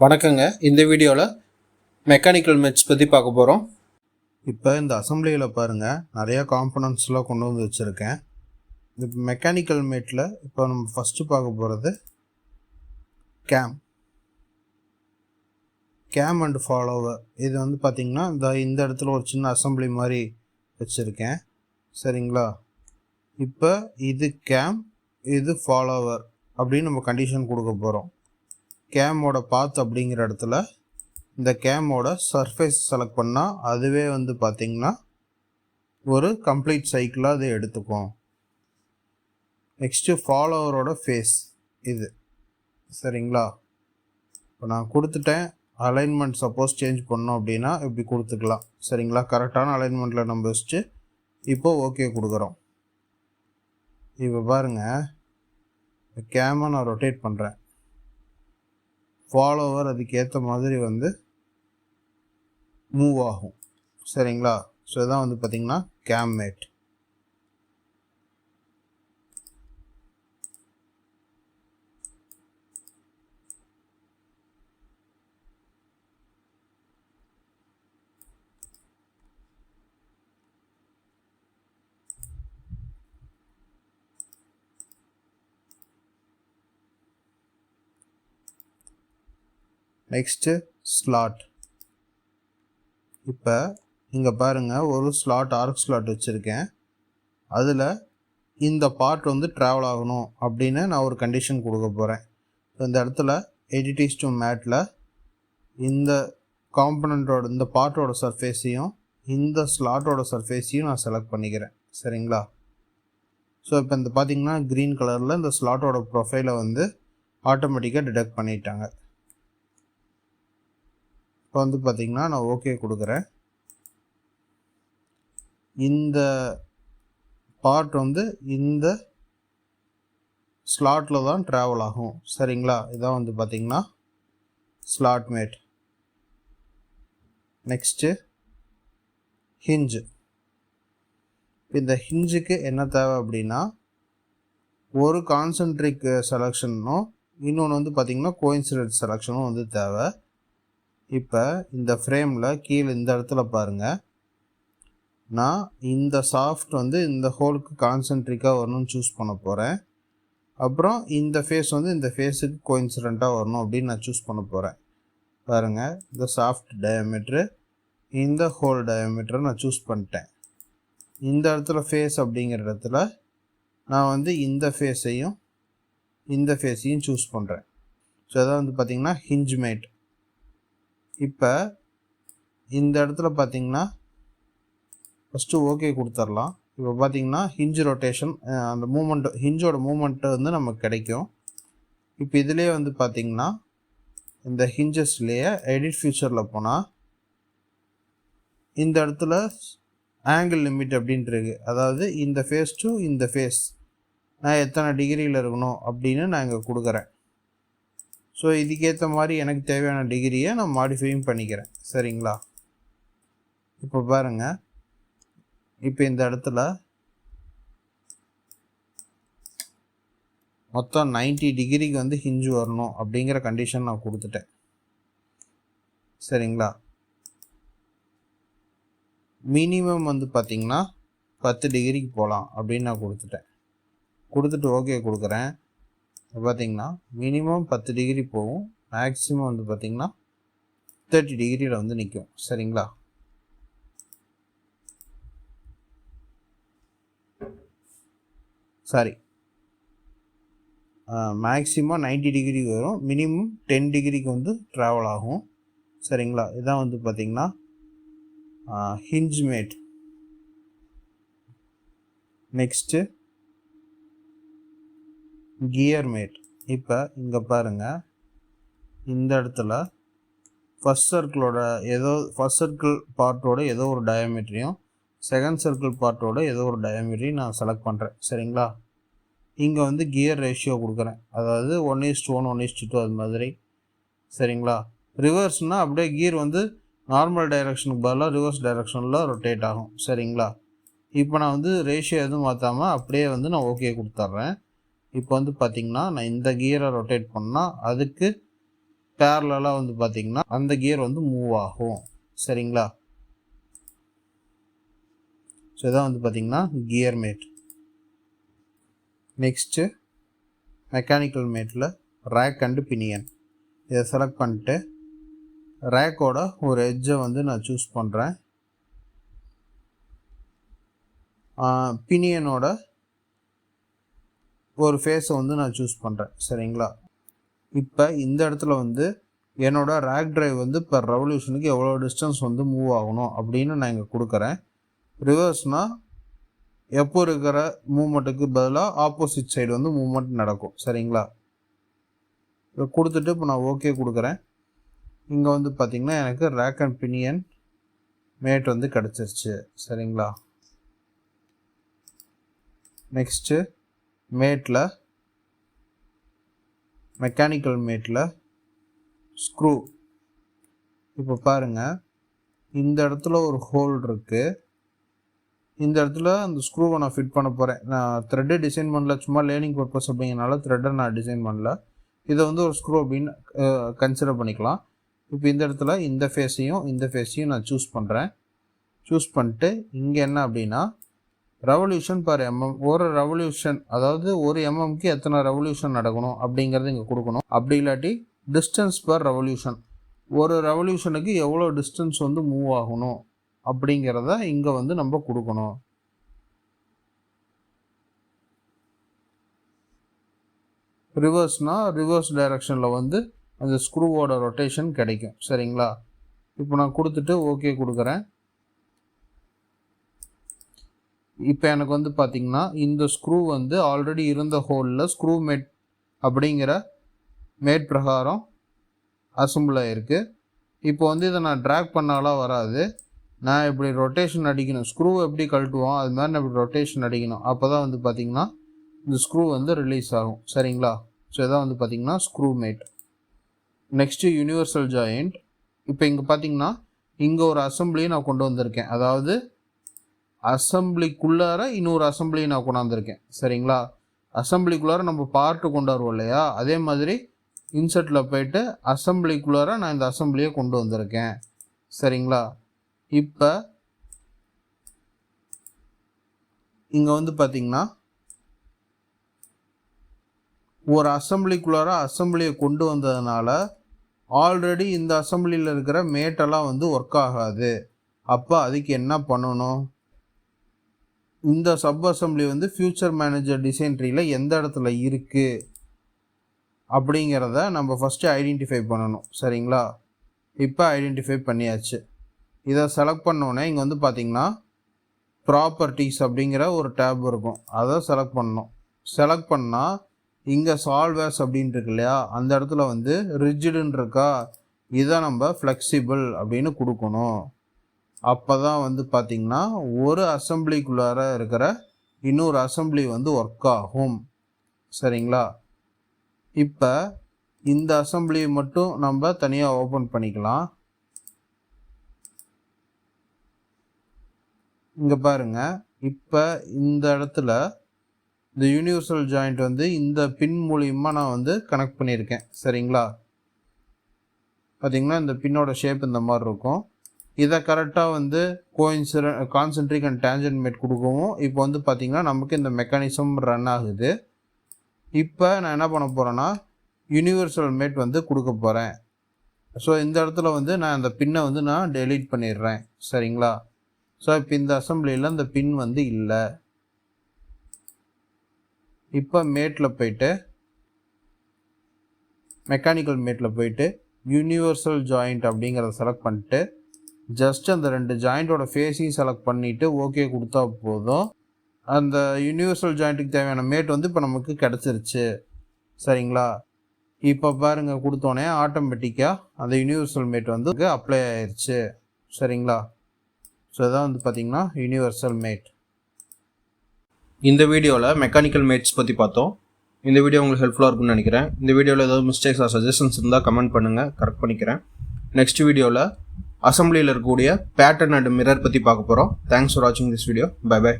வணக்கங்க. இந்த வீடியோவில் மெக்கானிக்கல் மெட்ஸ் பற்றி பார்க்க போகிறோம். இப்போ இந்த அசம்பிளியில் பாருங்கள், நிறையா காம்பனன்ட்ஸ்லாம் கொண்டு வந்து வச்சுருக்கேன். இந்த மெக்கானிக்கல் மேட்டில் இப்போ நம்ம ஃபஸ்ட்டு பார்க்க போகிறது கேம் அண்ட் ஃபாலோவர். இது வந்து பார்த்திங்கன்னா இந்த இடத்துல ஒரு சின்ன அசம்பிளி மாதிரி வச்சுருக்கேன். சரிங்களா? இப்போ இது கேம், இது ஃபாலோவர் அப்படின்னு நம்ம கண்டிஷன் கொடுக்க போகிறோம். கேமோட பாத் அப்படிங்கிற இடத்துல இந்த கேமோட சர்ஃபேஸ் செலக்ட் பண்ணால் அதுவே வந்து பார்த்திங்கன்னா ஒரு கம்ப்ளீட் சைக்கிளாக அதை எடுத்துக்கும். நெக்ஸ்ட்டு ஃபாலோவரோட ஃபேஸ் இது. சரிங்களா? இப்போ நான் கொடுத்துட்டேன். அலைன்மெண்ட் சப்போஸ் சேஞ்ச் பண்ணோம் அப்படின்னா இப்படி கொடுத்துக்கலாம். சரிங்களா? கரெக்டான அலைன்மெண்ட்டில் நம்ம வச்சுட்டு இப்போது ஓகே கொடுக்குறோம். இப்போ பாருங்கள், கேமை நான் ரொட்டேட் பண்ணுறேன். ஃபாலோவர் அதுக்கேற்ற மாதிரி வந்து மூவ் ஆகும். சரிங்களா? ஸோ இதான் வந்து பார்த்திங்கன்னா கேம் மேட். Next slot. இப்போ இங்கே பாருங்கள், ஒரு ஸ்லாட் ஆர்க் ஸ்லாட் வச்சுருக்கேன். அதில் இந்த பார்ட் வந்து ட்ராவல் ஆகணும் அப்படின்னு நான் ஒரு கண்டிஷன் கொடுக்க போகிறேன். இந்த இடத்துல எடிட்டிஸ் டு மேட்டில் இந்த காம்பனண்ட்டோட இந்த பார்ட்டோட சர்ஃபேஸையும் இந்த ஸ்லாட்டோட சர்ஃபேஸையும் நான் செலக்ட் பண்ணிக்கிறேன். சரிங்களா? ஸோ இப்போ இந்த பார்த்திங்கன்னா க்ரீன் கலரில் இந்த ஸ்லாட்டோட ப்ரொஃபைலை வந்து ஆட்டோமேட்டிக்காக டிடெக்ட் பண்ணிட்டாங்க. இப்போ வந்து பார்த்திங்கன்னா நான் ஓகே கொடுக்குறேன். இந்த பார்ட் வந்து இந்த ஸ்லாட்டில் தான் ட்ராவல் ஆகும். சரிங்களா? இதான் வந்து பார்த்திங்கன்னா ஸ்லாட் மேட். நெக்ஸ்ட்டு ஹிஞ்சு. இந்த ஹிஞ்சுக்கு என்ன தேவை அப்படின்னா, ஒரு கான்சென்ட்ரிக் செலெக்ஷனும் இன்னொன்று வந்து பார்த்திங்கன்னா கோயின்சிடென்ட் செலெக்ஷனும் வந்து தேவை. இப்போ இந்த ஃப்ரேமில் கீழே இந்த இடத்துல பாருங்கள், நான் இந்த சாஃப்ட் வந்து இந்த ஹோலுக்கு கான்சென்ட்ரிக்காக வரணும்னு சூஸ் பண்ண போகிறேன். அப்புறம் இந்த ஃபேஸ் வந்து இந்த ஃபேஸுக்கு கோயின்சிடெண்ட்டாக வரணும் அப்படின்னு நான் சூஸ் பண்ண போகிறேன். பாருங்கள், இந்த சாஃப்ட் டயாமீட்ரு, இந்த ஹோல் டயாமீட்டரை நான் சூஸ் பண்ணிட்டேன். இந்த இடத்துல ஃபேஸ் அப்படிங்கிற இடத்துல நான் வந்து இந்த ஃபேஸையும் இந்த ஃபேஸையும் சூஸ் பண்ணுறேன். ஸோ அதான் வந்து பார்த்திங்கன்னா ஹிஞ்ச் மேட். இப்போ இந்த இடத்துல பார்த்திங்கன்னா ஃபஸ்ட்டு ஓகே கொடுத்துர்லாம். இப்போ பார்த்திங்கன்னா ஹிஞ்ச் ரொட்டேஷன், அந்த மூமெண்ட், ஹிஞ்சோட மூமெண்ட்டு வந்து நமக்கு கிடைக்கும். இப்போ இதிலே வந்து பார்த்திங்கன்னா இந்த ஹிஞ்சஸ்லேயே எடிட் ஃபியூச்சரில் போனால் இந்த இடத்துல ஆங்கிள் லிமிட் அப்படின்ட்டு இருக்குது. அதாவது இந்த ஃபேஸ் டு இந்த ஃபேஸ் நான் எத்தனை டிகிரியில் இருக்கணும் அப்படின்னு நான் இங்கே கொடுக்குறேன். ஸோ இதுக்கேற்ற மாதிரி எனக்கு தேவையான டிகிரியை நான் மாடிஃபையும் பண்ணிக்கிறேன். சரிங்களா? இப்போ பாருங்கள், இப்போ இந்த இடத்துல மொத்தம் 90 டிகிரிக்கு வந்து ஹிஞ்சு வரணும் அப்படிங்கிற கண்டிஷன் நான் கொடுத்துட்டேன். சரிங்களா? மினிமம் வந்து பார்த்திங்கன்னா 10 டிகிரிக்கு போகலாம் அப்படின்னு நான் கொடுத்துட்டு ஓகே கொடுக்குறேன். பார்த்திங்கன்னா மினிமம் 10 டிகிரி போகும், மேக்ஸிமம் வந்து பார்த்திங்கன்னா 30 டிகிரியில் வந்து நிற்கும். சரிங்களா? சாரி, மேக்ஸிமம் 90 டிகிரிக்கு வரும், மினிமம் 10 டிகிரிக்கு வந்து ட்ராவல் ஆகும். சரிங்களா? இதான் வந்து பார்த்திங்கன்னா hinge mate. Next gear mate. இப்போ இங்கே பாருங்கள், இந்த இடத்துல ஃபஸ்ட் சர்க்கிள் பார்ட்டோட ஏதோ ஒரு டயாமீட்டரையும் செகண்ட் சர்க்கிள் பார்ட்டோட ஏதோ ஒரு டயாமீட்டரையும் நான் செலக்ட் பண்ணுறேன். சரிங்களா? இங்கே வந்து கியர் ரேஷியோ கொடுக்குறேன், அதாவது 1:1 1:2 அது மாதிரி. சரிங்களா? ரிவர்ஸ்னால் அப்படியே கியர் வந்து நார்மல் டைரெக்ஷனுக்கு பதிலாக ரிவர்ஸ் டைரெக்ஷனில் ரொட்டேட் ஆகும். சரிங்களா? இப்போ நான் வந்து ரேஷியோ எதுவும் மாற்றாமல் அப்படியே வந்து நான் ஓகே கொடுத்துட்றேன். இப்போ வந்து பார்த்திங்கன்னா நான் இந்த கியரை ரொட்டேட் பண்ணால் அதுக்கு பேரலாக வந்து பார்த்திங்கன்னா அந்த கியர் வந்து மூவ் ஆகும். சரிங்களா? ஸோ இதான் வந்து பார்த்திங்கன்னா கியர் மேட். நெக்ஸ்ட்டு மெக்கானிக்கல் மேட்டில் ரேக் அண்டு பினியன். இதை செலக்ட் பண்ணிட்டு ரேக்கோட ஒரு எட்ஜை வந்து நான் சூஸ் பண்ணுறேன். பினியனோட ஒரு ஃபேஸை வந்து நான் சூஸ் பண்ணுறேன். சரிங்களா? இப்போ இந்த இடத்துல வந்து என்னோடய ரேக் ட்ரைவ் வந்து பர் ரெவல்யூஷனுக்கு எவ்வளோ டிஸ்டன்ஸ் வந்து மூவ் ஆகணும் அப்படின்னு நான் இங்கே கொடுக்குறேன். ரிவர்ஸ்னால் எப்போ இருக்கிற மூமெண்ட்டுக்கு பதிலாக ஆப்போசிட் சைடு வந்து மூமெண்ட் நடக்கும். சரிங்களா? இதை கொடுத்துட்டு இப்போ நான் ஓகே கொடுக்குறேன். இங்கே வந்து பார்த்திங்கன்னா எனக்கு ரேக் அண்ட் பினியன் மேட் வந்து கிடச்சிருச்சு. சரிங்களா? நெக்ஸ்ட்டு மேட்டில் மெக்கானிக்கல் மேட்டில் ஸ்க்ரூ. இப்போ பாருங்கள், இந்த இடத்துல ஒரு ஹோல் இருக்குது. இந்த இடத்துல அந்த ஸ்க்ரூவை நான் ஃபிட் பண்ண போகிறேன். நான் த்ரெட்டை டிசைன் பண்ணல, சும்மா லேர்னிங் பர்பஸ் அப்படிங்கிறனால த்ரெட்டை நான் டிசைன் பண்ணல. இதை வந்து ஒரு ஸ்க்ரூ அப்படின்னு கன்சிடர் பண்ணிக்கலாம். இப்போ இந்த இடத்துல இந்த ஃபேஸையும் நான் சூஸ் பண்ணுறேன். சூஸ் பண்ணிட்டு இங்கே என்ன அப்படின்னா ரெவல்யூஷன் பர் எம்எம், ஒரு ரெவல்யூஷன், அதாவது ஒரு எம்எம்க்கு எத்தனை ரெவல்யூஷன் நடக்கணும் அப்படிங்கிறது இங்கே கொடுக்கணும். அப்படி இல்லாட்டி டிஸ்டன்ஸ் பர் ரெவல்யூஷன், ஒரு ரெவல்யூஷனுக்கு எவ்வளோ டிஸ்டன்ஸ் வந்து மூவ் ஆகணும் அப்படிங்கிறத இங்கே வந்து நம்ம கொடுக்கணும். ரிவர்ஸ்னால் ரிவர்ஸ் டைரக்ஷனில் வந்து அந்த ஸ்க்ரூவோட ரொட்டேஷன் கிடைக்கும். சரிங்களா? இப்போ நான் கொடுத்துட்டு ஓகே கொடுக்குறேன். இப்போ எனக்கு வந்து பார்த்திங்கன்னா இந்த ஸ்க்ரூ வந்து ஆல்ரெடி இருந்த ஹோலில் ஸ்க்ரூ மேட் அப்படிங்கிற மேட் பிரகாரம் அசம்பிள் ஆகிருக்கு. இப்போ வந்து இதை நான் ட்ராக் பண்ணாலாம் வராது. நான் இப்படி ரொட்டேஷன் அடிக்கணும். ஸ்க்ரூ எப்படி கழட்டுவோம் அது மாதிரி நான் இப்படி ரொட்டேஷன் அடிக்கணும். அப்போ தான் வந்து பார்த்திங்கன்னா இந்த ஸ்க்ரூ வந்து ரிலீஸ் ஆகும். சரிங்களா? ஸோ இதான் வந்து பார்த்திங்கன்னா screw mate. Next universal joint. இப்போ இங்கே பார்த்திங்கன்னா இங்கே ஒரு அசம்பிளியை நான் கொண்டு வந்திருக்கேன். அதாவது அசம்பிளிக்குள்ளார இன்னொரு அசம்பிளியை நான் கொண்டாந்துருக்கேன். சரிங்களா? அசம்பிளிக்குள்ளார நம்ம பார்ட்டு கொண்டு வருவோம் இல்லையா, அதே மாதிரி இன்சர்ட்டில் போயிட்டு அசம்பிளிக்குள்ளார நான் இந்த அசம்பிளியை கொண்டு வந்திருக்கேன். சரிங்களா? இப்போ இங்கே வந்து பார்த்திங்கன்னா ஒரு அசம்பிளிக்குள்ளார அசம்பிளியை கொண்டு வந்ததுனால ஆல்ரெடி இந்த அசம்பிளியில் இருக்கிற மேட்டெல்லாம் வந்து ஒர்க் ஆகாது. அப்போ அதுக்கு என்ன பண்ணணும்? இந்த சப் அசம்பிளி வந்து ஃபியூச்சர் மேனேஜர் டிசைன் ட்ரீயில் எந்த இடத்துல இருக்குது அப்படிங்கிறத நம்ம ஃபஸ்ட்டு ஐடென்டிஃபை பண்ணணும். சரிங்களா? இப்போ ஐடென்டிஃபை பண்ணியாச்சு. இதை செலக்ட் பண்ணோன்னே இங்கே வந்து பார்த்திங்கன்னா ப்ராப்பர்ட்டிஸ் அப்படிங்கிற ஒரு டேப் இருக்கும். அதை செலக்ட் பண்ணணும். செலக்ட் பண்ணால் இங்கே சால்வேர்ஸ் அப்படின்ட்டு இருக்கு இல்லையா, அந்த இடத்துல வந்து ரிஜிடுன்னு இருக்கா, இதை நம்ம ஃப்ளெக்சிபிள் அப்படின்னு கொடுக்கணும். அப்போ தான் வந்து பார்த்திங்கன்னா ஒரு அசம்பிளிக்குள்ளார இருக்கிற இன்னொரு அசம்பிளி வந்து ஒர்க் ஆகும். சரிங்களா? இப்போ இந்த அசம்பிளியை மட்டும் நம்ம தனியாக ஓப்பன் பண்ணிக்கலாம். இங்கே பாருங்கள், இப்போ இந்த இடத்துல இந்த யூனிவர்சல் ஜாயிண்ட் வந்து இந்த பின் மூலியமாக நான் வந்து கனெக்ட் பண்ணியிருக்கேன். சரிங்களா? பார்த்திங்கன்னா இந்த பின்னோட ஷேப் இந்த மாதிரி இருக்கும். இதை கரெக்டாக வந்து கான்சென்ட்ரிக் அண்ட் டேஞ்சன்ட் மேட் கொடுக்கவும் இப்போ வந்து பார்த்திங்கன்னா நமக்கு இந்த மெக்கானிசம் ரன் ஆகுது. இப்போ நான் என்ன பண்ண போகிறேன்னா யூனிவர்சல் மேட் வந்து கொடுக்க போகிறேன். ஸோ இந்த இடத்துல வந்து நான் அந்த பின்னை வந்து நான் டெலீட் பண்ணிடுறேன். சரிங்களா? ஸோ இப்போ இந்த அசம்பிளியில் இந்த பின் வந்து இல்லை. இப்போ மேட்டில் போயிட்டு மெக்கானிக்கல் மேட்டில் போயிட்டு யூனிவர்சல் ஜாயிண்ட் அப்படிங்கிறத செலக்ட் பண்ணிட்டு ஜஸ்ட் அந்த ரெண்டு ஜாயிண்ட்டோட ஃபேஸையும் செலக்ட் பண்ணிவிட்டு ஓகே கொடுத்தா போதும். அந்த யூனிவர்சல் ஜாயிண்ட்டுக்கு தேவையான மேட் வந்து இப்போ நமக்கு கிடச்சிருச்சு. சரிங்களா? இப்போ பாருங்கள், கொடுத்தோன்னே ஆட்டோமேட்டிக்காக அந்த யூனிவர்சல் மேட் வந்து அப்ளை ஆயிடுச்சு. சரிங்களா? ஸோ இதான் வந்து பார்த்திங்கன்னா யூனிவர்சல் மேட். இந்த வீடியோவில் மெக்கானிக்கல் மேட்ஸ் பற்றி பார்த்தோம். இந்த வீடியோ உங்களுக்கு ஹெல்ப்ஃபுல்லாக இருக்கும்னு நினைக்கிறேன். இந்த வீடியோவில் ஏதாவது மிஸ்டேக்ஸ் ஆர் சஜஷன்ஸ் இருந்தால் கமெண்ட் பண்ணுங்கள், கரெக்ட் பண்ணிக்கிறேன். நெக்ஸ்ட் வீடியோவில் அசம்பிளியில் இருக்கக்கூடிய பேட்டர்ன் அண்ட் மிரர் பற்றி பார்க்க போகிறோம். தேங்க்ஸ் ஃபார் வாட்சிங் திஸ் வீடியோ. Bye by.